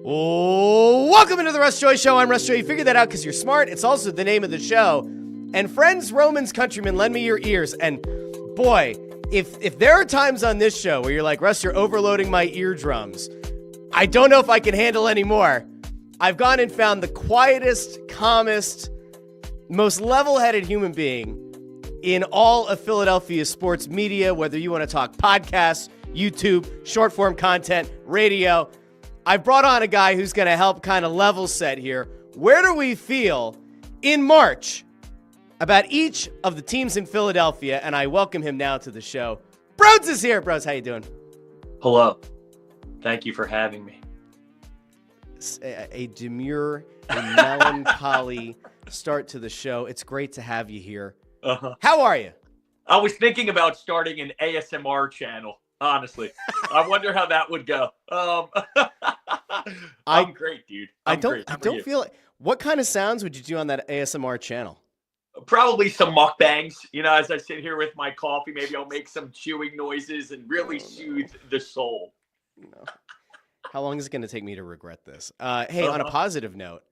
Oh, welcome into the Russ Joy Show. I'm Russ Joy. You figured that out because you're smart. It's also the name of the show. And friends, Romans, countrymen, lend me your ears. And boy, if there are times on this show where you're like, Russ, you're overloading my eardrums, I don't know if I can handle any more. I've gone and found the quietest, calmest, most level-headed human being in all of Philadelphia sports media, whether you want to talk podcasts, YouTube, short-form content, radio. I brought on a guy who's going to help kind of level set here. Where do we feel in March about each of the teams in Philadelphia? And I welcome him now to the show. Brodes is here. Brodes, how you doing? Hello. Thank you for having me. A demure, a melancholy start to the show. It's great to have you here. How are you? I was thinking about starting an ASMR channel, honestly. I wonder how that would go. I'm great, dude. I don't feel like, what kind of sounds would you do on that ASMR channel? Probably some mukbangs. You know, as I sit here with my coffee, maybe I'll make some chewing noises and really soothe the soul. No. How long is it going to take me to regret this? Hey, on a positive note,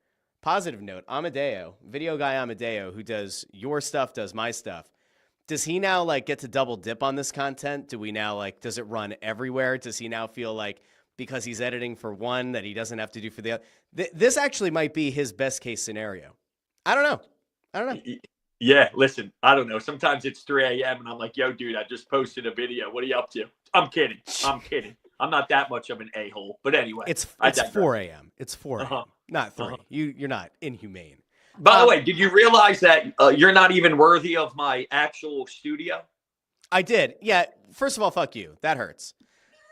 Amadeo, video guy Amadeo, who does your stuff, does my stuff. Does he now like get to double dip on this content? Do we now like, does it run everywhere? Does he now feel like because he's editing for one that he doesn't have to do for the other? This actually might be his best case scenario. I don't know. Yeah, listen, I don't know. Sometimes it's 3 a.m. and I'm like, yo, dude, I just posted a video. What are you up to? I'm kidding. I'm not that much of an a-hole. But anyway. It's 4 a.m. It's 4 a.m. Not 3. You're not inhumane. By the way, did you realize that you're not even worthy of my actual studio? I did. Yeah. First of all, fuck you. That hurts.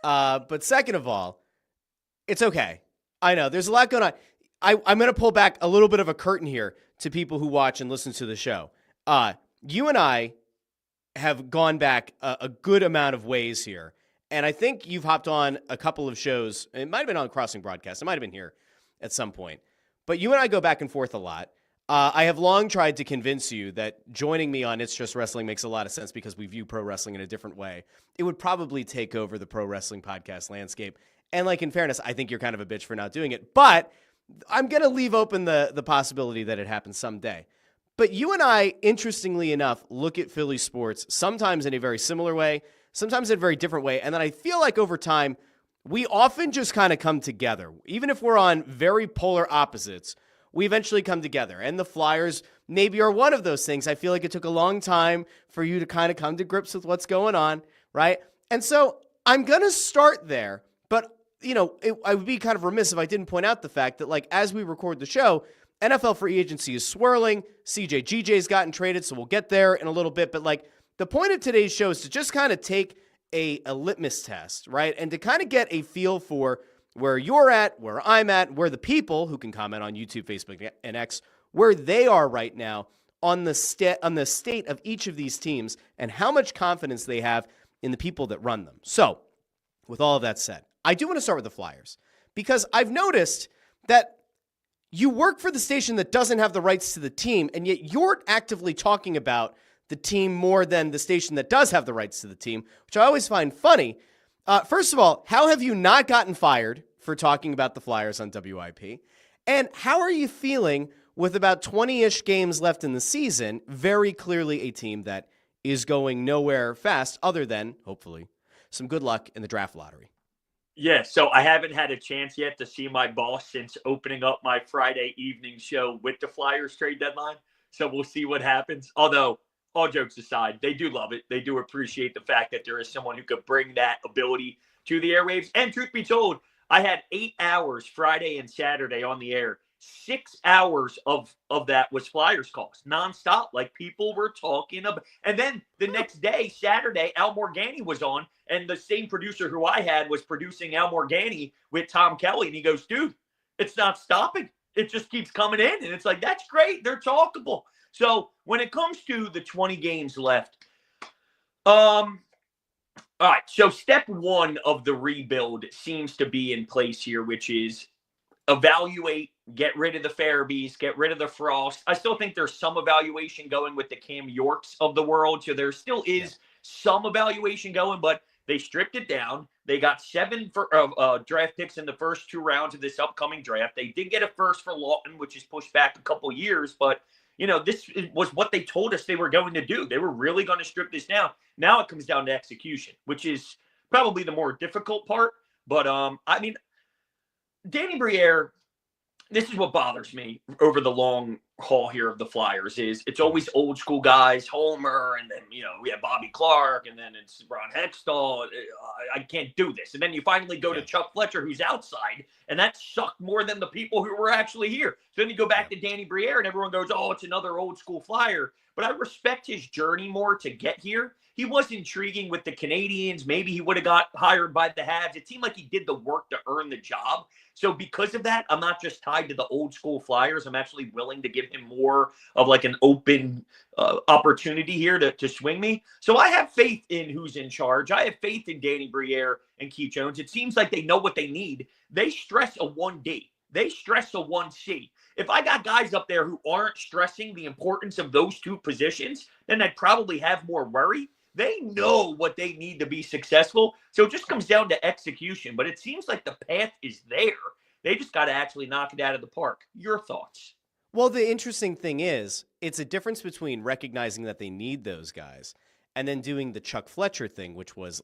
But second of all, it's okay. I know there's a lot going on. I'm going to pull back a little bit of a curtain here to people who watch and listen to the show. You and I have gone back a good amount of ways here. And I think you've hopped on a couple of shows. It might have been on Crossing Broadcast. It might have been here at some point. But you and I go back and forth a lot. I have long tried to convince you that joining me on It's Just Wrestling makes a lot of sense because we view pro wrestling in a different way. It would probably take over the pro wrestling podcast landscape. And like in fairness, I think you're kind of a bitch for not doing it. But I'm going to leave open the possibility that it happens someday. But you and I, interestingly enough, look at Philly sports sometimes in a very similar way, sometimes in a very different way. And then I feel like over time, we often just kind of come together. Even if we're on very polar opposites, we eventually come together. And the Flyers maybe are one of those things. I feel like it took a long time for you to kind of come to grips with what's going on, right? And so I'm going to start there. But, you know, I would be kind of remiss if I didn't point out the fact that, like, as we record the show, NFL free agency is swirling. GJ's gotten traded, so we'll get there in a little bit. But, like, the point of today's show is to just kind of take a litmus test, right? And to kind of get a feel for where you're at, where I'm at, where the people who can comment on YouTube, Facebook, and X, where they are right now on the state of each of these teams and how much confidence they have in the people that run them. So, with all of that said, I do want to start with the Flyers because I've noticed that you work for the station that doesn't have the rights to the team, and yet you're actively talking about the team more than the station that does have the rights to the team, which I always find funny. First of all, how have you not gotten fired for talking about the Flyers on WIP? And how are you feeling with about 20-ish games left in the season, very clearly a team that is going nowhere fast other than, hopefully, some good luck in the draft lottery? Yeah, so I haven't had a chance yet to see my boss since opening up my Friday evening show with the Flyers trade deadline. So we'll see what happens. Although, all jokes aside, they do love it. They do appreciate the fact that there is someone who could bring that ability to the airwaves. And truth be told, I had 8 hours Friday and Saturday on the air. 6 hours of that was Flyers calls, nonstop. Like, people were talking about. And then the next day, Saturday, Al Morgani was on, and the same producer who I had was producing Al Morgani with Tom Kelly. And he goes, dude, it's not stopping. It just keeps coming in. And it's like, that's great. They're talkable. So when it comes to the 20 games left, all right, so step one of the rebuild seems to be in place here, which is evaluate, get rid of the Farabees, get rid of the Frost. I still think there's some evaluation going with the Cam Yorks of the world, so there still is some evaluation going, but They stripped it down. They got 7 draft picks in the first 2 rounds of this upcoming draft. They did get a first for Lawton, which is pushed back a couple years, but this was what they told us they were going to do. They were really going to strip this down. Now it comes down to execution, which is probably the more difficult part. But Danny Briere, this is what bothers me over the long haul here of the Flyers is it's always old school guys, Homer, and then, we have Bobby Clark, and then it's Ron Hextall. I can't do this. And then you finally go to Chuck Fletcher, who's outside, and that sucked more than the people who were actually here. So then you go back to Danny Briere, and everyone goes, oh, it's another old school Flyer. But I respect his journey more to get here. He was intriguing with the Canadians. Maybe he would have got hired by the Habs. It seemed like he did the work to earn the job. So because of that, I'm not just tied to the old school Flyers. I'm actually willing to give him more of like an open opportunity here to swing me. So I have faith in who's in charge. I have faith in Danny Briere and Keith Jones. It seems like they know what they need. They stress a 1D. They stress a 1C. If I got guys up there who aren't stressing the importance of those 2 positions, then I'd probably have more worry. They know what they need to be successful. So it just comes down to execution. But it seems like the path is there. They just got to actually knock it out of the park. Your thoughts? Well, the interesting thing is, it's a difference between recognizing that they need those guys and then doing the Chuck Fletcher thing, which was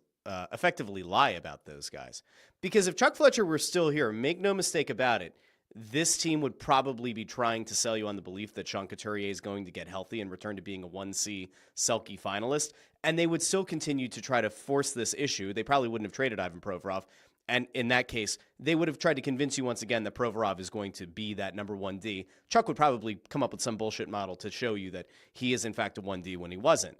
effectively lie about those guys. Because if Chuck Fletcher were still here, make no mistake about it, this team would probably be trying to sell you on the belief that Sean Couturier is going to get healthy and return to being a 1C Selke finalist. And they would still continue to try to force this issue. They probably wouldn't have traded Ivan Provorov. And in that case, they would have tried to convince you once again that Provorov is going to be that number 1D. Chuck would probably come up with some bullshit model to show you that he is in fact a 1D when he wasn't.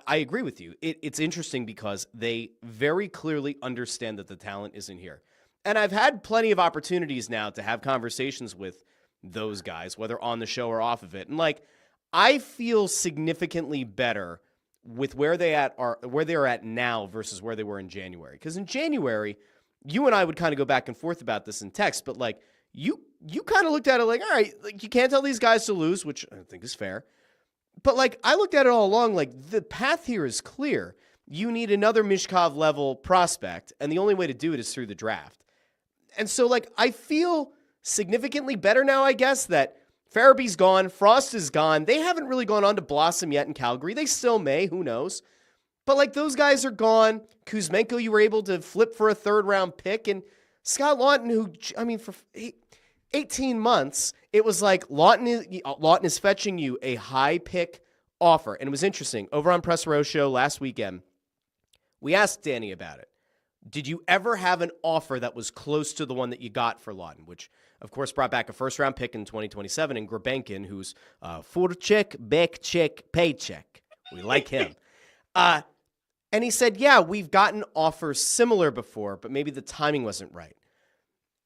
I agree with you. It's interesting because they very clearly understand that the talent isn't here. And I've had plenty of opportunities now to have conversations with those guys, whether on the show or off of it. And I feel significantly better with where they are at now versus where they were in January. Because in January, you and I would kind of go back and forth about this in text, but you kind of looked at it all right, you can't tell these guys to lose, which I think is fair. But I looked at it all along, the path here is clear. You need another Mishkov level prospect, and the only way to do it is through the draft. And so I feel significantly better now, I guess, that Farabee's gone, Frost is gone. They haven't really gone on to blossom yet in Calgary. They still may, who knows? But those guys are gone. Kuzmenko, you were able to flip for a 3rd-round pick, and Scott Lawton, for 18 months, it was Lawton is fetching you a high-pick offer. And it was interesting. Over on Press Row Show last weekend, we asked Danny about it. Did you ever have an offer that was close to the one that you got for Lawton, which, of course, brought back a first-round pick in 2027 and Grebenkin, who's forecheck, backcheck, paycheck. We like him. And he said, yeah, we've gotten offers similar before, but maybe the timing wasn't right.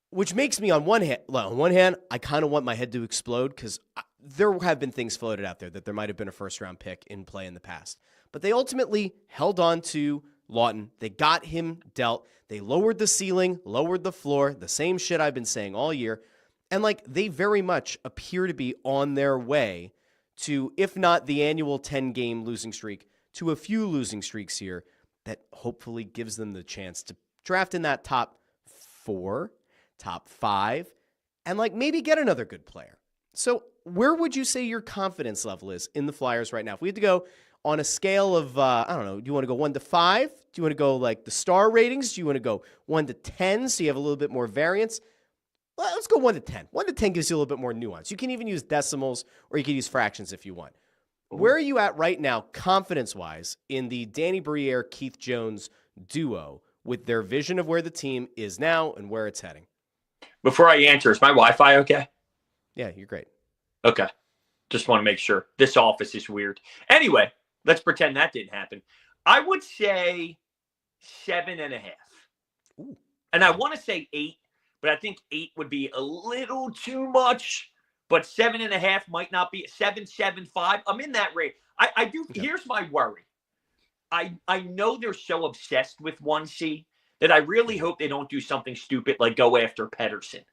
Which makes me, on one hand, I kind of want my head to explode because there have been things floated out there that there might have been a first-round pick in play in the past. But they ultimately held on to Lawton. They got him dealt. They lowered the ceiling, lowered the floor, the same shit I've been saying all year. And they very much appear to be on their way to, if not the annual 10-game losing streak, to a few losing streaks here that hopefully gives them the chance to draft in that top 4, top 5, and maybe get another good player. So where would you say your confidence level is in the Flyers right now? If we had to go on a scale of, I don't know, do you want to go 1 to 5? Do you want to go the star ratings? Do you want to go 1 to 10 so you have a little bit more variance? Well, let's go 1 to 10. 1 to 10 gives you a little bit more nuance. You can even use decimals or you can use fractions if you want. Where are you at right now, confidence-wise, in the Danny Briere, Keith Jones duo with their vision of where the team is now and where it's heading? Before I answer, is my Wi-Fi okay? Yeah, you're great. Okay. Just want to make sure. This office is weird. Anyway, let's pretend that didn't happen. I would say 7.5. Ooh. And I want to say 8, but I think 8 would be a little too much. But 7.5 might not be 7.75. I'm in that rate. I do. Okay. Here's my worry. I know they're so obsessed with 1C that I really hope they don't do something stupid like go after Pettersson.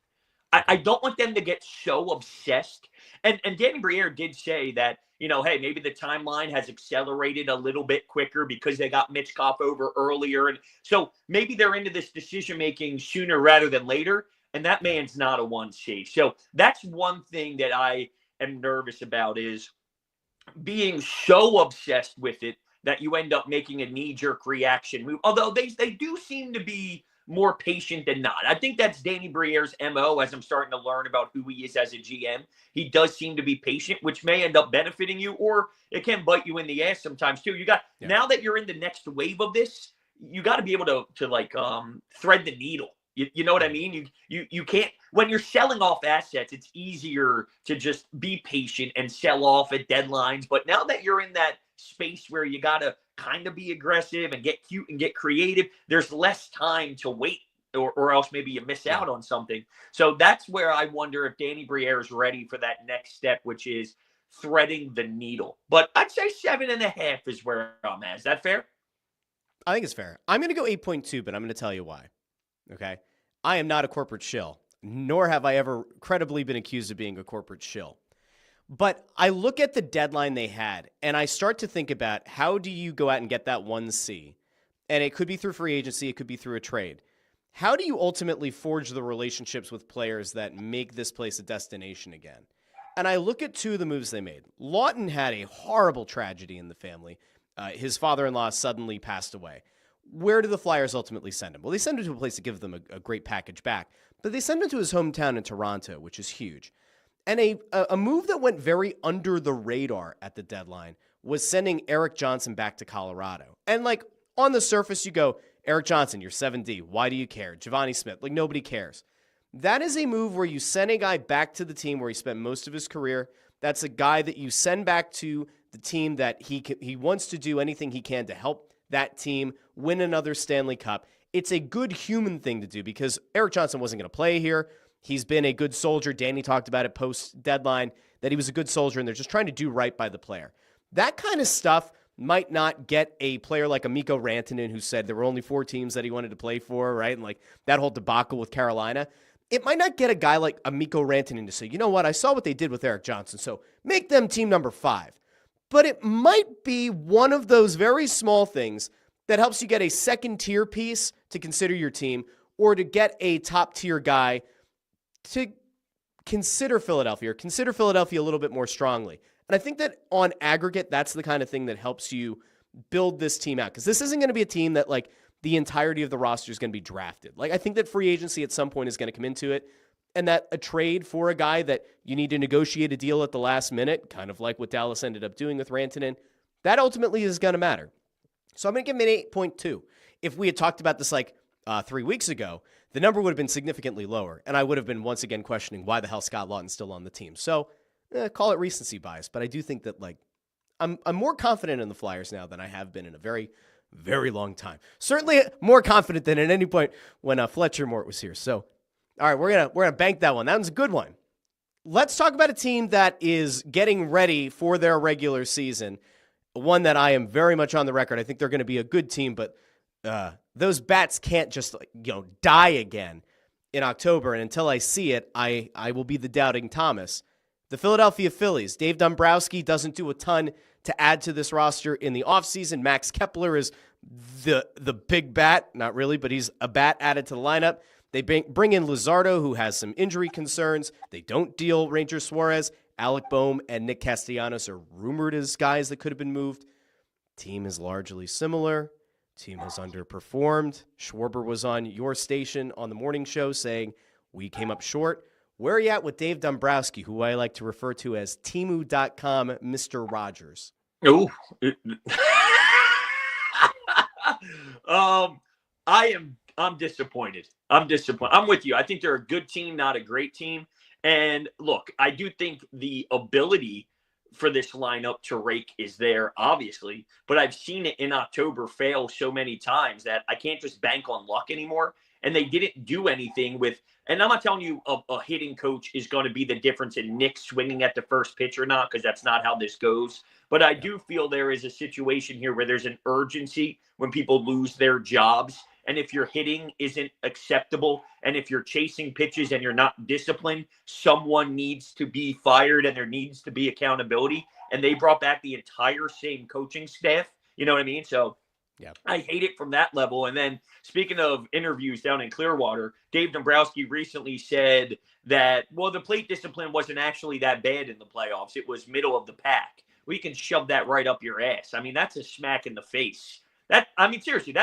I don't want them to get so obsessed. And Danny Briere did say that hey, maybe the timeline has accelerated a little bit quicker because they got Mitchkov over earlier. And so maybe they're into this decision-making sooner rather than later. And that man's not a 1C. So that's one thing that I am nervous about, is being so obsessed with it that you end up making a knee-jerk reaction move. Although they do seem to be more patient than not. I think that's Danny Briere's MO as I'm starting to learn about who he is as a GM. He does seem to be patient, which may end up benefiting you, or it can bite you in the ass sometimes too. Now that you're in the next wave of this, you got to be able to thread the needle. You know what I mean? You can't, when you're selling off assets, it's easier to just be patient and sell off at deadlines. But now that you're in that space where you got to kind of be aggressive and get cute and get creative, there's less time to wait, or else maybe you miss out on something. So that's where I wonder if Danny Briere is ready for that next step, which is threading the needle. But I'd say 7.5 is where I'm at. Is that fair? I think it's fair. I'm going to go 8.2, but I'm going to tell you why. Okay. I am not a corporate shill, nor have I ever credibly been accused of being a corporate shill. But I look at the deadline they had, and I start to think about, how do you go out and get that 1C? And it could be through free agency. It could be through a trade. How do you ultimately forge the relationships with players that make this place a destination again? And I look at two of the moves they made. Lawton had a horrible tragedy in the family. His father-in-law suddenly passed away. Where do the Flyers ultimately send him? Well, they send him to a place to give them a great package back, but they send him to his hometown in Toronto, which is huge. And a move that went very under the radar at the deadline was sending Erik Johnson back to Colorado. And on the surface, you go, Erik Johnson, you're 7D. Why do you care? Giovanni Smith, nobody cares. That is a move where you send a guy back to the team where he spent most of his career. That's a guy that you send back to the team that he wants to do anything he can to help that team win another Stanley Cup. It's a good human thing to do, because Erik Johnson wasn't going to play here. He's been a good soldier. Danny talked about it post-deadline, that he was a good soldier, and they're just trying to do right by the player. That kind of stuff might not get a player like a Mikko Rantanen, who said there were only 4 teams that he wanted to play for, right? And that whole debacle with Carolina. It might not get a guy like a Mikko Rantanen to say, you know what, I saw what they did with Erik Johnson, so make them team number 5. But it might be one of those very small things that helps you get a second-tier piece to consider your team, or to get a top-tier guy to consider Philadelphia a little bit more strongly. And I think that on aggregate, that's the kind of thing that helps you build this team out, because this isn't going to be a team that the entirety of the roster is going to be drafted. I think that free agency at some point is going to come into it, and that a trade for a guy that you need to negotiate a deal at the last minute, kind of like what Dallas ended up doing with Rantanen, that ultimately is going to matter. So I'm going to give him an 8.2. If we had talked about this 3 weeks ago, the number would have been significantly lower, and I would have been once again questioning why the hell Scott Lawton's still on the team. So call it recency bias, but I do think that I'm more confident in the Flyers now than I have been in a very, very long time. Certainly more confident than at any point when Fletcher Mort was here. So, all right, we're gonna bank that one. That one's a good one. Let's talk about a team that is getting ready for their regular season. One that I am very much on the record. I think they're going to be a good team, but those bats can't just die again in October. And until I see it, I will be the doubting Thomas. The Philadelphia Phillies. Dave Dombrowski doesn't do a ton to add to this roster in the offseason. Max Kepler is the big bat. Not really, but he's a bat added to the lineup. They bring in Luzardo, who has some injury concerns. They don't deal Ranger Suarez. Alec Boehm and Nick Castellanos are rumored as guys that could have been moved. Team is largely similar. Team has underperformed. Schwarber was on your station on the morning show saying we came up short. Where are you at with Dave Dombrowski, who I like to refer to as Timu.com Mr. Rogers? Oh, I'm disappointed. I'm with you. I think they're a good team, not a great team. And look, I do think the ability for this lineup to rake is there, obviously, but I've seen it in October fail so many times that I can't just bank on luck anymore. And they didn't do anything with, and I'm not telling you a hitting coach is going to be the difference in Nick swinging at the first pitch or not, because that's not how this goes. But I do feel there is a situation here where there's an urgency when people lose their jobs And if your hitting isn't acceptable, and if you're chasing pitches and you're not disciplined, someone needs to be fired and there needs to be accountability. And they brought back the entire same coaching staff. You know what I mean? So yeah. I hate it from that level. And then speaking of interviews down in Clearwater, Dave Dombrowski recently said that, well, the plate discipline wasn't actually that bad in the playoffs. It was middle of the pack. We can shove that right up your ass. I mean, that's a smack in the face. Seriously,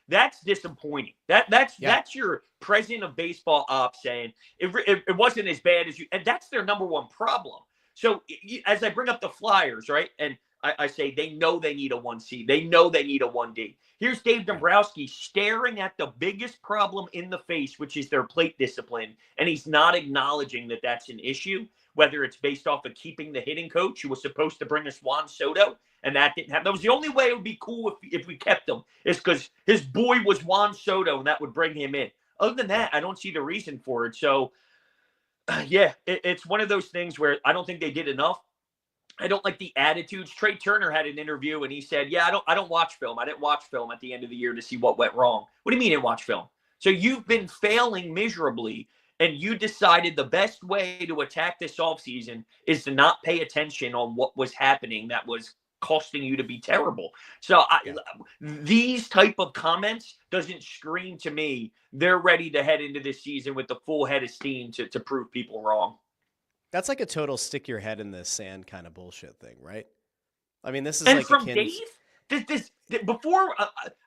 that's disappointing. That's your president of baseball ops saying it wasn't as bad as you, and that's their number one problem. So as I bring up the Flyers, right, and I say they know they need a 1C. They know they need a 1D. Here's Dave Dombrowski staring at the biggest problem in the face, which is their plate discipline, and he's not acknowledging that that's an issue, whether it's based off of keeping the hitting coach who was supposed to bring us Juan Soto, and that didn't happen. That was the only way it would be cool if we kept him, is because his boy was Juan Soto, and that would bring him in. Other than that, I don't see the reason for it. So, it's one of those things where I don't think they did enough. I don't like the attitudes. Trey Turner had an interview and he said, yeah, I don't watch film. I didn't watch film at the end of the year to see what went wrong. What do you mean you didn't watch film? So you've been failing miserably and you decided the best way to attack this offseason is to not pay attention on what was happening that was costing you to be terrible. So these type of comments doesn't scream to me they're ready to head into this season with the full head of steam to prove people wrong. That's like a total stick your head in the sand kind of bullshit thing, right? I mean, this is and like from Dave. Before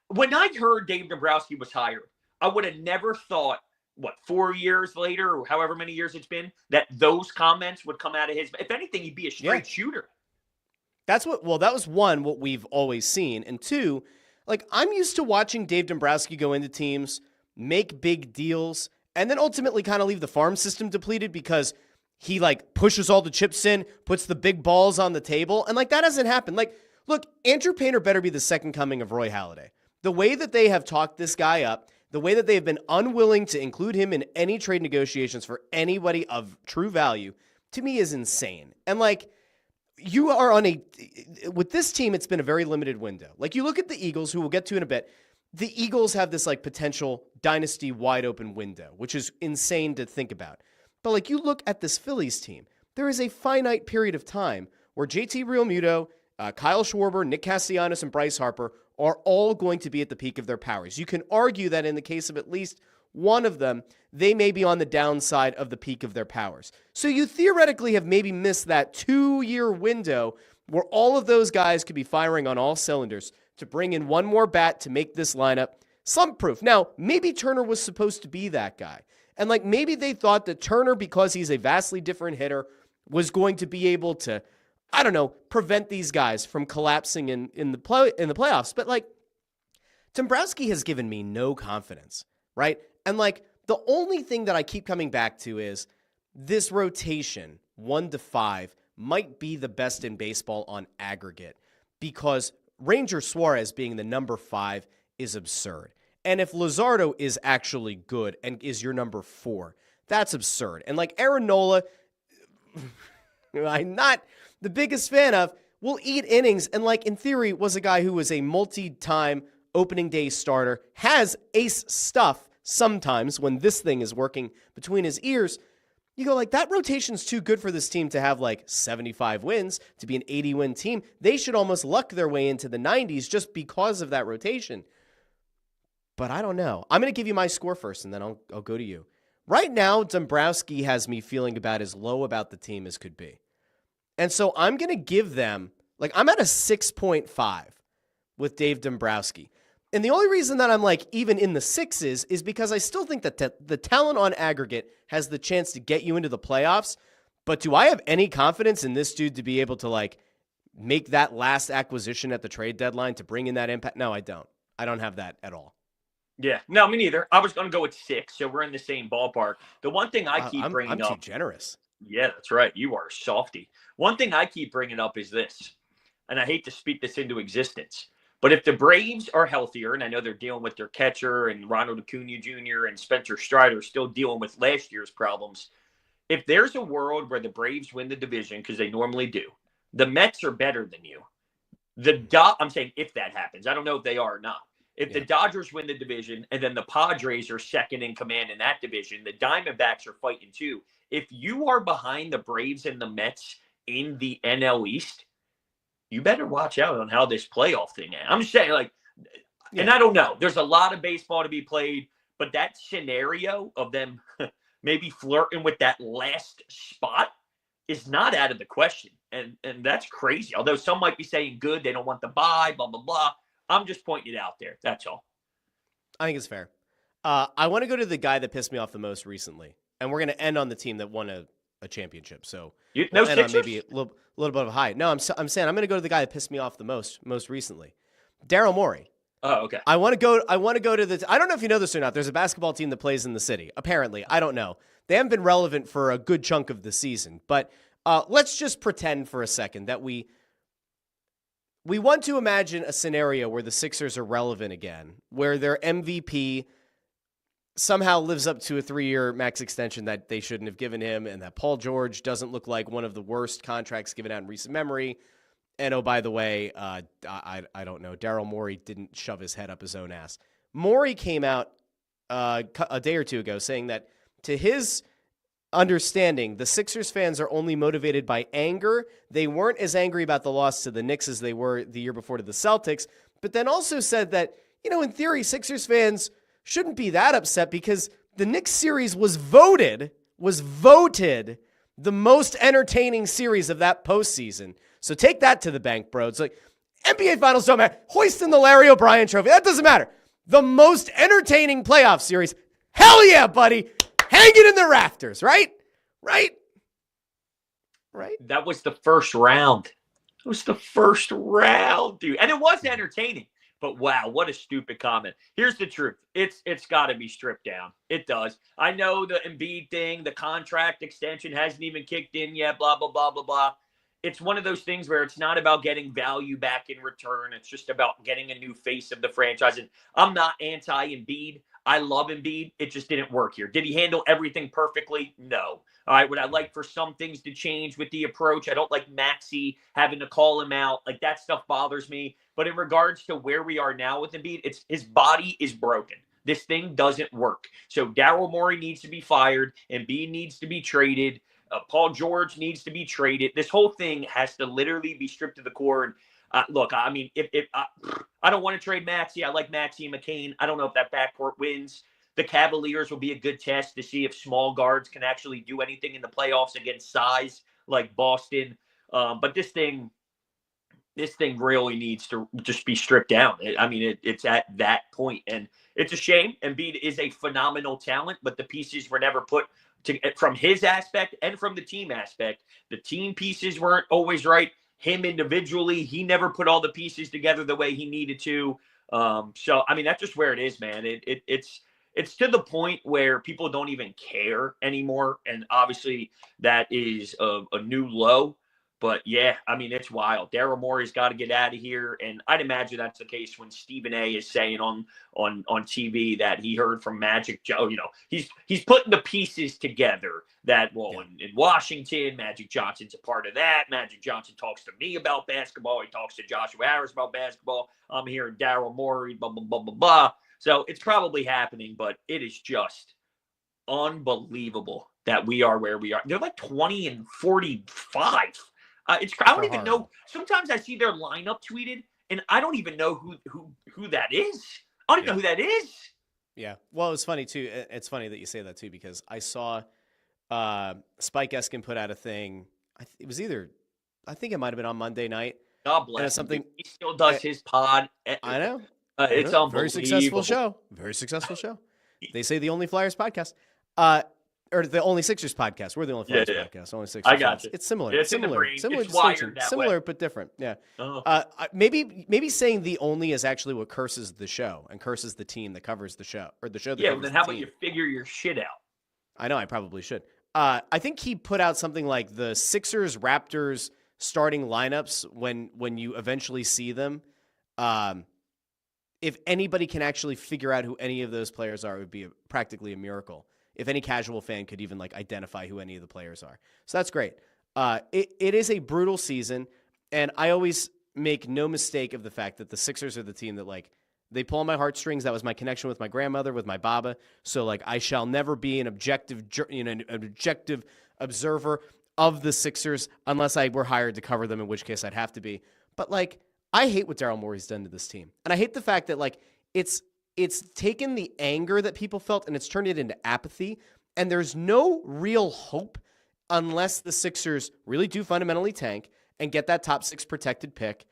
when I heard Dave Dombrowski was hired, I would have never thought 4 years later or however many years it's been that those comments would come out of his. If anything, he'd be a straight shooter. That was one, what we've always seen. And two, like I'm used to watching Dave Dombrowski go into teams, make big deals, and then ultimately kind of leave the farm system depleted because he like pushes all the chips in, puts the big balls on the table. And like that hasn't happened. Like, look, Andrew Painter better be the second coming of Roy Halladay. The way that they have talked this guy up, the way that they have been unwilling to include him in any trade negotiations for anybody of true value, to me is insane. And like, you are with this team, it's been a very limited window. Like you look at the Eagles, who we'll get to in a bit. The Eagles have this like potential dynasty wide open window, which is insane to think about. But like you look at this Phillies team, there is a finite period of time where JT Realmuto, Kyle Schwarber, Nick Castellanos, and Bryce Harper are all going to be at the peak of their powers. You can argue that in the case of at least one of them, they may be on the downside of the peak of their powers. So you theoretically have maybe missed that 2-year window where all of those guys could be firing on all cylinders to bring in one more bat to make this lineup slump-proof. Now, maybe Turner was supposed to be that guy. And like maybe they thought that Turner, because he's a vastly different hitter, was going to be able to, I don't know, prevent these guys from collapsing in the playoffs. But like Dombrowski has given me no confidence, right? And like the only thing that I keep coming back to is this rotation, 1 to 5, might be the best in baseball on aggregate because Ranger Suarez being the number 5 is absurd. And if Luzardo is actually good and is your number 4, that's absurd. And like Aaron Nola, I'm not the biggest fan of, will eat innings and like in theory was a guy who was a multi-time opening day starter, has ace stuff sometimes when this thing is working between his ears. You go like that rotation's too good for this team to have like 75 wins, to be an 80-win team. They should almost luck their way into the 90s just because of that rotation. But I don't know. I'm going to give you my score first, and then I'll go to you. Right now, Dombrowski has me feeling about as low about the team as could be. And so I'm going to give them, like I'm at a 6.5 with Dave Dombrowski. And the only reason that I'm like even in the 6s is because I still think that the talent on aggregate has the chance to get you into the playoffs. But do I have any confidence in this dude to be able to like make that last acquisition at the trade deadline to bring in that impact? No, I don't. I don't have that at all. Yeah, no, me neither. I was going to go with 6, so we're in the same ballpark. The one thing I keep bringing up. I'm too generous. Yeah, that's right. You are a softy. One thing I keep bringing up is this, and I hate to speak this into existence, but if the Braves are healthier, and I know they're dealing with their catcher and Ronald Acuna Jr. and Spencer Strider still dealing with last year's problems, if there's a world where the Braves win the division, because they normally do, the Mets are better than you. I'm saying if that happens. I don't know if they are or not. If the Dodgers win the division and then the Padres are second in command in that division, the Diamondbacks are fighting too. If you are behind the Braves and the Mets in the NL East, you better watch out on how this playoff thing ends. I'm just saying, like, and I don't know. There's a lot of baseball to be played, but that scenario of them maybe flirting with that last spot is not out of the question. And that's crazy. Although some might be saying good, they don't want the bye, blah, blah, blah. I'm just pointing it out there. That's all. I think it's fair. I want to go to the guy that pissed me off the most recently, and we're going to end on the team that won a championship. So no Sixers? Maybe a little bit of a high. No, I'm saying I'm going to go to the guy that pissed me off the most recently, Daryl Morey. Oh, okay. I want to go to the. I don't know if you know this or not. There's a basketball team that plays in the city. Apparently, I don't know. They haven't been relevant for a good chunk of the season, but let's just pretend for a second that we want to imagine a scenario where the Sixers are relevant again, where their MVP somehow lives up to a 3-year max extension that they shouldn't have given him, and that Paul George doesn't look like one of the worst contracts given out in recent memory. And oh, by the way, I don't know, Daryl Morey didn't shove his head up his own ass. Morey came out a day or two ago saying that, to his understanding, the Sixers fans are only motivated by anger. They weren't as angry about the loss to the Knicks as they were the year before to the Celtics, but then also said that, in theory, Sixers fans shouldn't be that upset because the Knicks series was voted the most entertaining series of that postseason. So take that to the bank, bro. It's like, NBA Finals don't matter. Hoisting the Larry O'Brien trophy, that doesn't matter. The most entertaining playoff series, hell yeah, buddy. Hang it in the rafters, right? Right? That was the first round. It was the first round, dude. And it was entertaining. But wow, what a stupid comment. Here's the truth. It's got to be stripped down. It does. I know the Embiid thing, the contract extension hasn't even kicked in yet, blah, blah, blah, blah, blah. It's one of those things where it's not about getting value back in return. It's just about getting a new face of the franchise. And I'm not anti-Embiid. I love Embiid. It just didn't work here. Did he handle everything perfectly? No. All right. Would I like for some things to change with the approach? I don't like Maxey having to call him out. Like, that stuff bothers me. But in regards to where we are now with Embiid, his body is broken. This thing doesn't work. So Daryl Morey needs to be fired. Embiid needs to be traded. Paul George needs to be traded. This whole thing has to literally be stripped to the core. And look, I mean, if I don't want to trade Maxey. I like Maxey and McCain. I don't know if that backcourt wins. The Cavaliers will be a good test to see if small guards can actually do anything in the playoffs against size like Boston. But this thing really needs to just be stripped down. It's at that point, and it's a shame. Embiid is a phenomenal talent, but the pieces were never put from his aspect and from the team aspect. The team pieces weren't always right. Him individually, he never put all the pieces together the way he needed to. So, that's just where it is, man. It's to the point where people don't even care anymore. And obviously that is a new low. But yeah, it's wild. Daryl Morey's got to get out of here, and I'd imagine that's the case when Stephen A. is saying on TV that he heard from Magic Joe. He's putting the pieces together. That in Washington, Magic Johnson's a part of that. Magic Johnson talks to me about basketball. He talks to Joshua Harris about basketball. I'm hearing Daryl Morey, blah blah blah blah blah. So it's probably happening, but it is just unbelievable that we are where we are. They're like 20-45. I don't even know. Sometimes I see their lineup tweeted, and I don't even know who that is. I don't even know who that is. Yeah. Well, it's funny, too. It's funny that you say that, too, because I saw Spike Eskin put out a thing. I think it might have been on Monday night. God bless him. He still does his pod. I know. It's unbelievable. Very successful show. Very successful show. They say the only Flyers podcast. Or the only Sixers podcast. We're the only Flyers podcast. Only Sixers. I got you. It's similar. It's similar. in the brain. Similar it's wired distinction. that Similar way. but different. Yeah. Oh. Maybe saying the only is actually what curses the show and curses the team that covers the show, or the show that covers then how the about team. you figure your shit out? I know. I probably should. I think he put out something like the Sixers Raptors starting lineups when you eventually see them. If anybody can actually figure out who any of those players are, it would be practically a miracle. If any casual fan could even identify who any of the players are. So that's great. It is a brutal season, and I always make no mistake of the fact that the Sixers are the team that They pull on my heartstrings. That was my connection with my grandmother, with my baba. So, like, I shall never be an objective observer of the Sixers unless I were hired to cover them, in which case I'd have to be. But, like, I hate what Daryl Morey's done to this team. And I hate the fact that, like, it's taken the anger that people felt and it's turned it into apathy. And there's no real hope unless the Sixers really do fundamentally tank and get that top 6 protected pick,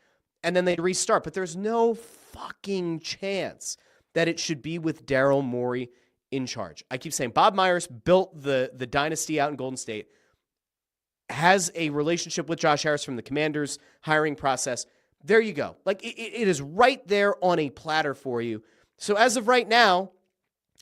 and then they restart. But there's no fucking chance that it should be with Daryl Morey in charge. I keep saying Bob Myers built the dynasty out in Golden State, has a relationship with Josh Harris from the Commanders hiring process. There you go. Like, it is right there on a platter for you. So as of right now,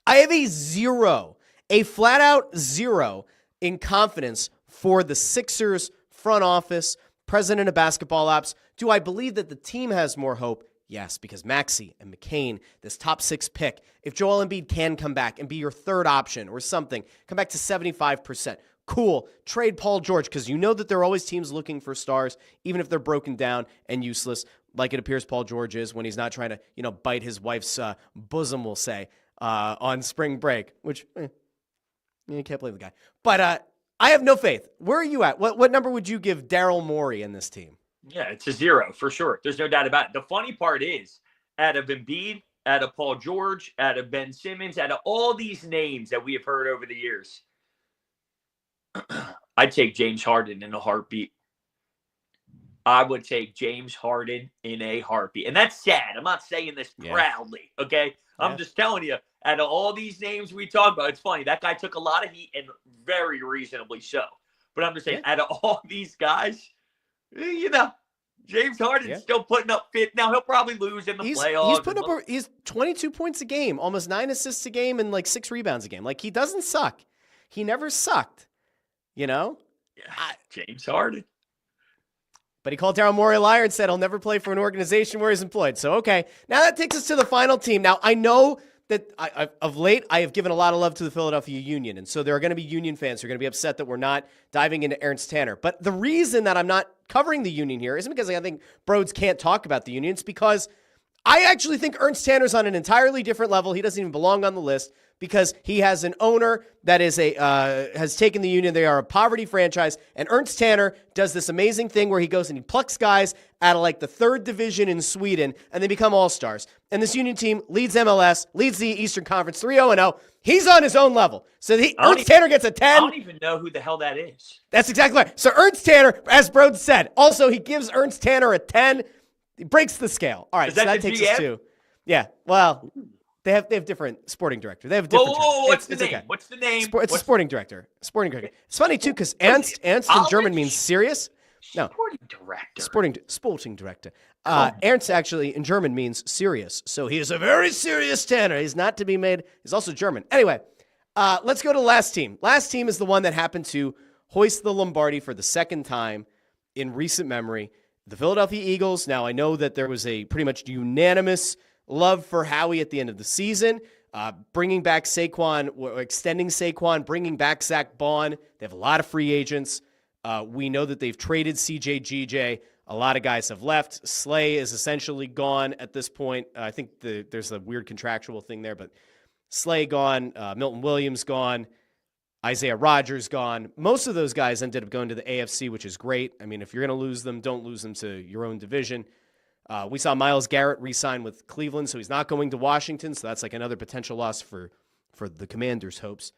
I have a flat-out 0 in confidence for the Sixers front office, president of basketball ops. Do I believe that the team has more hope? Yes, because Maxey and McCain, this top 6 pick, if Joel Embiid can come back and be your third option or something, come back to 75%. Cool. Trade Paul George, because you know that there are always teams looking for stars, even if they're broken down and useless, like it appears Paul George is when he's not trying to, bite his wife's bosom, we'll say, on spring break, which, you can't blame the guy. But I have no faith. Where are you at? What number would you give Daryl Morey in this team? Yeah, it's a 0 for sure. There's no doubt about it. The funny part is, out of Embiid, out of Paul George, out of Ben Simmons, out of all these names that we have heard over the years, I'd take James Harden in a heartbeat. I would take James Harden in a heartbeat. And that's sad. I'm not saying this proudly, okay? I'm just telling you, out of all these names we talk about, it's funny. That guy took a lot of heat, and very reasonably so. But I'm just saying, out of all these guys, James Harden's still putting up fit. Now, he'll probably lose in the playoffs. He's putting up he's 22 points a game, almost 9 assists a game, and like 6 rebounds a game. Like, he doesn't suck. He never sucked, Yeah, James Harden. But he called Daryl Morey a liar and said he'll never play for an organization where he's employed. So, okay. Now that takes us to the final team. Now, I know that of late, I have given a lot of love to the Philadelphia Union. And so there are going to be Union fans who are going to be upset that we're not diving into Ernst Tanner. But the reason that I'm not covering the Union here isn't because I think Brodes can't talk about the Union. It's because I actually think Ernst Tanner's on an entirely different level. He doesn't even belong on the list because he has an owner that is has taken the Union. They are a poverty franchise. And Ernst Tanner does this amazing thing where he goes and he plucks guys out of like the 3rd division in Sweden and they become all-stars. And this Union team leads MLS, leads the Eastern Conference 3-0-0. He's on his own level. So Ernst Tanner gets a 10. I don't even know who the hell that is. That's exactly right. So Ernst Tanner, as Brodes said, also he gives Ernst Tanner a 10. He breaks the scale. All right, so that takes us to, well, they have different sporting director. They have different. What's the name? Okay. What's the name? It's a sporting director. Sporting director. It's funny too because Ernst in German means serious. No, sporting director. Ernst actually in German means serious. So he is a very serious Tanner. He's not to be made. He's also German. Anyway, let's go to the last team. Last team is the one that happened to hoist the Lombardi for the second time in recent memory. The Philadelphia Eagles. Now, I know that there was a pretty much unanimous love for Howie at the end of the season, bringing back Saquon, extending Saquon, bringing back Zach Bond. They have a lot of free agents. We know that they've traded CJ GJ. A lot of guys have left. Slay is essentially gone at this point. I think there's a weird contractual thing there, but Slay gone, Milton Williams gone, Isaiah Rodgers gone. Most of those guys ended up going to the AFC, which is great. I mean, if you're going to lose them, don't lose them to your own division. We saw Myles Garrett re-sign with Cleveland, so he's not going to Washington, so that's like another potential loss for the Commanders' hopes.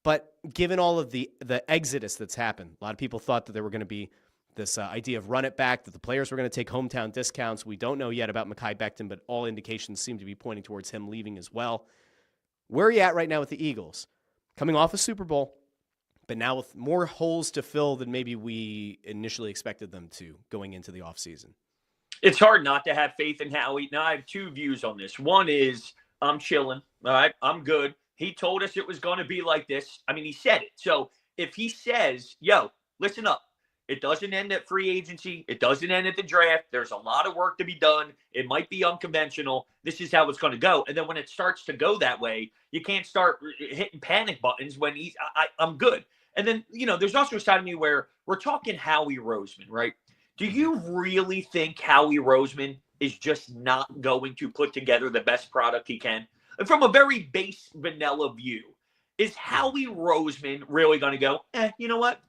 But given all of the exodus that's happened, a lot of people thought that there were going to be this idea of run it back, that the players were going to take hometown discounts. We don't know yet about Mekhi Becton, but all indications seem to be pointing towards him leaving as well. Where are you at right now with the Eagles? Coming off a Super Bowl, but now with more holes to fill than maybe we initially expected them to going into the offseason. It's hard not to have faith in Howie. Now, I have 2 views on this. One is I'm chilling. All right, I'm good. He told us it was going to be like this. I mean, he said it. So if he says, yo, listen up, it doesn't end at free agency. It doesn't end at the draft. There's a lot of work to be done. It might be unconventional. This is how it's going to go. And then when it starts to go that way, you can't start hitting panic buttons when I'm good. And then, there's also a side of me where we're talking Howie Roseman, right? Do you really think Howie Roseman is just not going to put together the best product he can. And from a very base vanilla view, is Howie Roseman really going to go, you know what?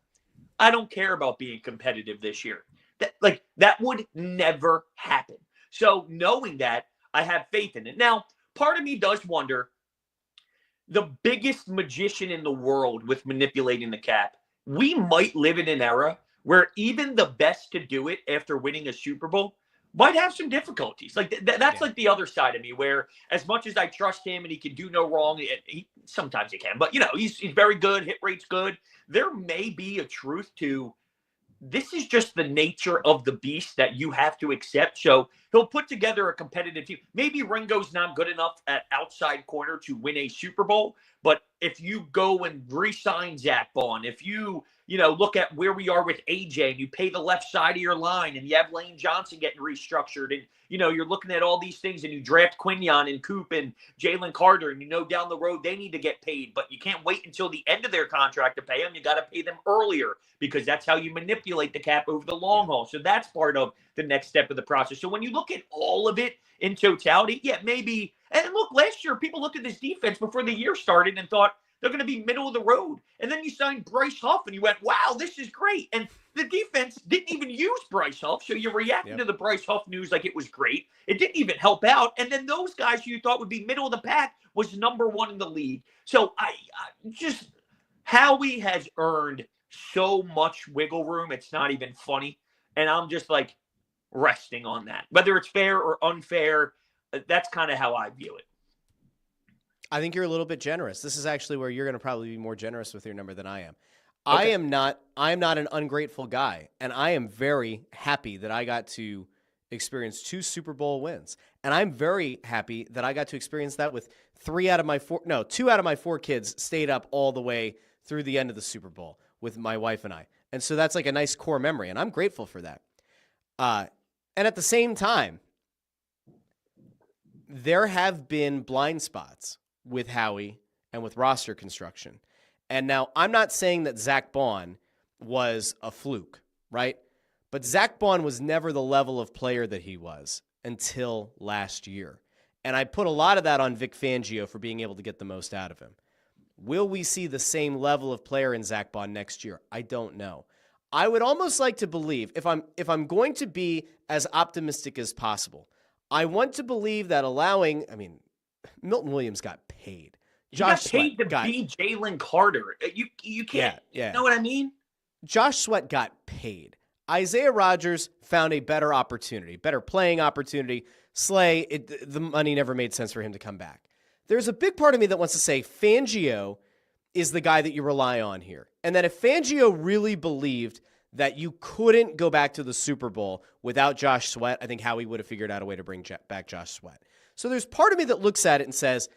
I don't care about being competitive this year. That would never happen. So knowing that, I have faith in it. Now, part of me does wonder, the biggest magician in the world with manipulating the cap, we might live in an era where even the best to do it after winning a Super Bowl might have some difficulties. That's like the other side of me, where as much as I trust him and he can do no wrong, sometimes he can, but he's very good, hit rate's good. There may be a truth to, this is just the nature of the beast that you have to accept. So he'll put together a competitive team. Maybe Ringo's not good enough at outside corner to win a Super Bowl, but if you go and re-sign Zach Bond, if you look at where we are with AJ and you pay the left side of your line and you have Lane Johnson getting restructured and, you're looking at all these things and you draft Quinion and Coop and Jalen Carter and down the road they need to get paid, but you can't wait until the end of their contract to pay them. You got to pay them earlier because that's how you manipulate the cap over the long haul. So that's part of the next step of the process. So when you look at all of it in totality, maybe. And look, last year people looked at this defense before the year started and thought they're going to be middle of the road. And then you signed Bryce Huff and you went, wow, this is great. And the defense didn't even use Bryce Huff. So you're reacting to the Bryce Huff news like it was great. It didn't even help out. And then those guys who you thought would be middle of the pack was number one in the league. So I just, Howie has earned so much wiggle room. It's not even funny. And I'm just resting on that. Whether it's fair or unfair, that's kind of how I view it. I think you're a little bit generous. This is actually where you're going to probably be more generous with your number than I am. Okay. I am not an ungrateful guy, and I am very happy that I got to experience 2 Super Bowl wins. And I'm very happy that I got to experience that with 2 out of my 4 kids stayed up all the way through the end of the Super Bowl with my wife and I. And so that's a nice core memory, and I'm grateful for that. And at the same time, there have been blind spots with Howie and with roster construction. And now I'm not saying that Zach Bond was a fluke, right? But Zach Bond was never the level of player that he was until last year. And I put a lot of that on Vic Fangio for being able to get the most out of him. Will we see the same level of player in Zach Bond next year? I don't know. I would almost like to believe, if I'm going to be as optimistic as possible, I want to believe that Milton Williams got paid. Josh Sweat got paid to be Jalen Carter. You can't. Yeah. You know what I mean? Josh Sweat got paid. Isaiah Rodgers found a better playing opportunity. Slay, the money never made sense for him to come back. There's a big part of me that wants to say Fangio is the guy that you rely on here. And that if Fangio really believed that you couldn't go back to the Super Bowl without Josh Sweat, I think Howie would have figured out a way to bring back Josh Sweat. So there's part of me that looks at it and says,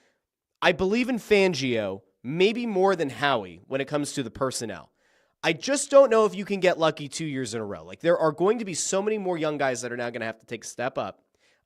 I believe in Fangio maybe more than Howie when it comes to the personnel. I just don't know if you can get lucky 2 years in a row. There are going to be so many more young guys that are now going to have to take a step up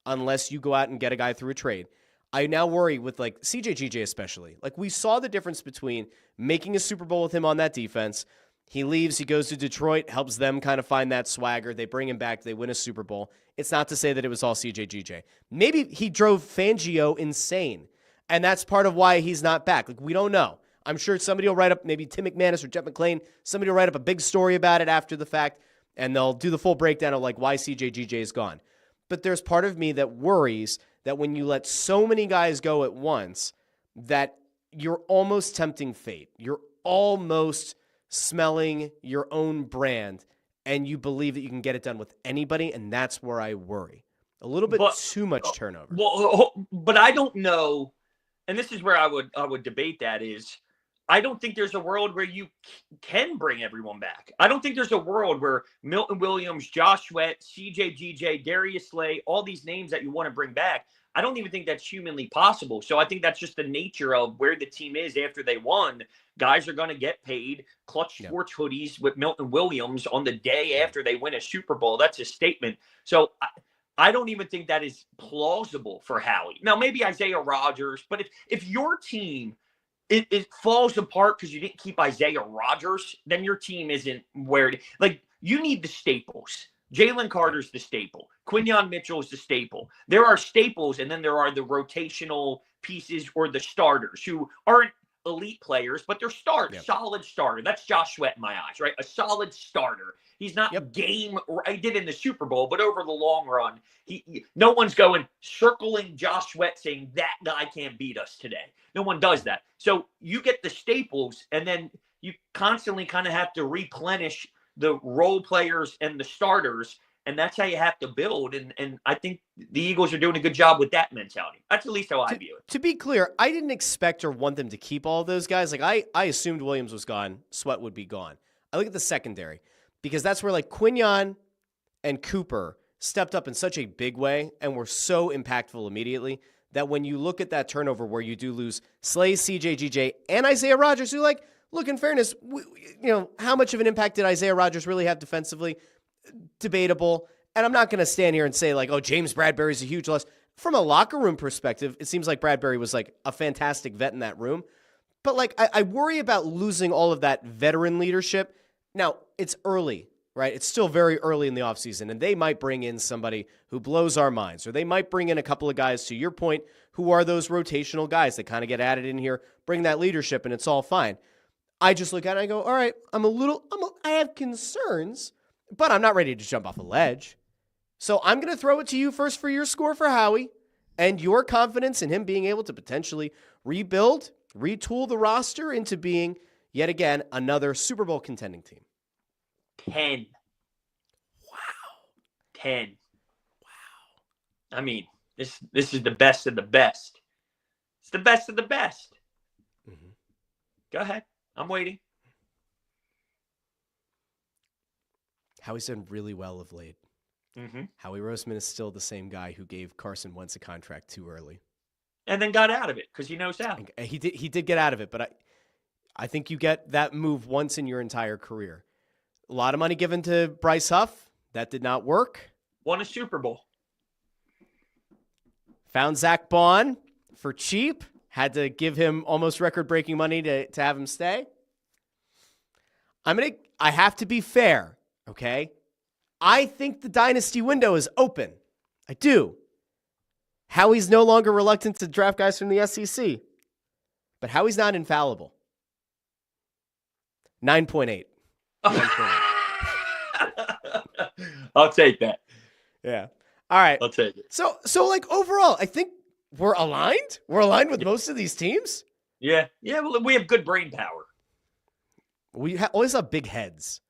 unless you go out and get a guy through a trade. I now worry with CJGJ especially. We saw the difference between making a Super Bowl with him on that defense. He leaves, he goes to Detroit, helps them kind of find that swagger. They bring him back, they win a Super Bowl. It's not to say that it was all CJGJ. Maybe he drove Fangio insane, and that's part of why he's not back. We don't know. I'm sure somebody will write up, maybe Tim McManus or Jeff McClain, somebody will write up a big story about it after the fact, and they'll do the full breakdown of why CJGJ is gone. But there's part of me that worries that when you let so many guys go at once, that you're almost tempting fate. You're almost smelling your own brand, and you believe that you can get it done with anybody, and that's where I worry. A little bit too much turnover. But I don't know, and this is where I would debate that is, I don't think there's a world where you can bring everyone back. I don't think there's a world where Milton Williams, Josh Sweat, CJGJ, Darius Slay, all these names that you want to bring back, I don't even think that's humanly possible. So I think that's just the nature of where the team is after they won. Guys are going to get paid. Clutch Sports hoodies with Milton Williams on the day after they win a Super Bowl. That's a statement. So I don't even think that is plausible for Howie. Now, maybe Isaiah Rodgers, but if your team it falls apart because you didn't keep Isaiah Rodgers, then your team isn't where you need the staples. Jalen Carter's the staple. Quinyon Mitchell's the staple. There are staples, and then there are the rotational pieces or the starters who aren't elite players, but they're solid starter. That's Josh Sweat in my eyes, right? A solid starter. He's not game. I did in the Super Bowl, but over the long run, no one's going circling Josh Sweat saying that guy can't beat us today. No one does that. So you get the staples, and then you constantly kind of have to replenish the role players and the starters, and that's how you have to build. And I think the Eagles are doing a good job with that mentality. That's at least how I view it. To be clear, I didn't expect or want them to keep all those guys. Like I assumed Williams was gone, Sweat would be gone. I look at the secondary because that's where like Quinyon and Cooper stepped up in such a big way and were so impactful immediately that when you look at that turnover where you do lose Slay, CJ, GJ, and Isaiah Rodgers, who like, look, in fairness, how much of an impact did Isaiah Rodgers really have defensively? Debatable. And I'm not going to stand here and say like, oh, James Bradbury's a huge loss. From a locker room perspective, it seems like Bradbury was like a fantastic vet in that room. But like, I worry about losing all of that veteran leadership. Now, it's early, right? It's still very early in the offseason, and they might bring in somebody who blows our minds, or they might bring in a couple of guys, to your point, who are those rotational guys that kind of get added in here, bring that leadership, and it's all fine. I just look at it and I go, all right, I have concerns, but I'm not ready to jump off a ledge. So I'm going to throw it to you first for your score for Howie and your confidence in him being able to potentially rebuild, retool the roster into being, yet again, another Super Bowl contending team. 10. Wow. 10. Wow. I mean, this is the best of the best. It's the best of the best. Mm-hmm. Go ahead. I'm waiting. Howie's done really well of late. Mm-hmm. Howie Roseman is still the same guy who gave Carson Wentz a contract too early. And then got out of it because he knows how. He did get out of it, but I think you get that move once in your entire career. A lot of money given to Bryce Huff. That did not work. Won a Super Bowl. Found Zach Bond for cheap. Had to give him almost record-breaking money to have him stay. I have to be fair, okay? I think the dynasty window is open. I do. Howie's no longer reluctant to draft guys from the SEC. But Howie's not infallible. 9.8. 9.8. I'll take that. Yeah. All right. I'll take it. So like overall, I think we're aligned. We're aligned with most of these teams. Yeah. Yeah. Well, we have good brain power. We always have big heads.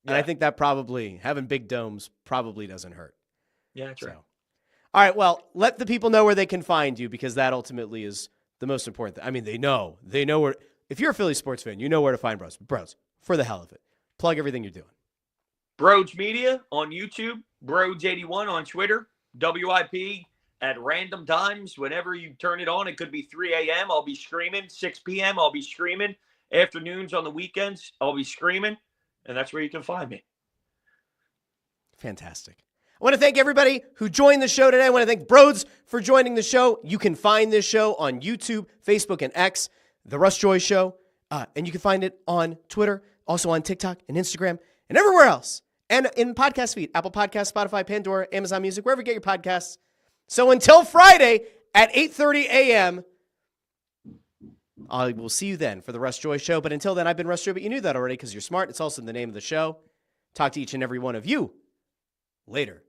And I think that probably, having big domes probably doesn't hurt. Yeah, that's right. All right, well, let the people know where they can find you, because that ultimately is the most important thing. I mean, they know where, if you're a Philly sports fan, you know where to find Brodes, for the hell of it. Plug everything you're doing. Brodes Media on YouTube, Brodes81 on Twitter, WIP at random times. Whenever you turn it on, it could be 3 a.m. I'll be screaming. 6 p.m. I'll be screaming. Afternoons on the weekends, I'll be screaming. And that's where you can find me. Fantastic. I want to thank everybody who joined the show today. I want to thank Brodes for joining the show. You can find this show on YouTube, Facebook, and X, The Russ Joy Show. And you can find it on Twitter, also on TikTok and Instagram, and everywhere else. And in podcast feed, Apple Podcasts, Spotify, Pandora, Amazon Music, wherever you get your podcasts. So until Friday at 8:30 a.m., I will see you then for the Russ Joy Show. But until then, I've been Russ Joy, but you knew that already because you're smart. It's also the name of the show. Talk to each and every one of you later.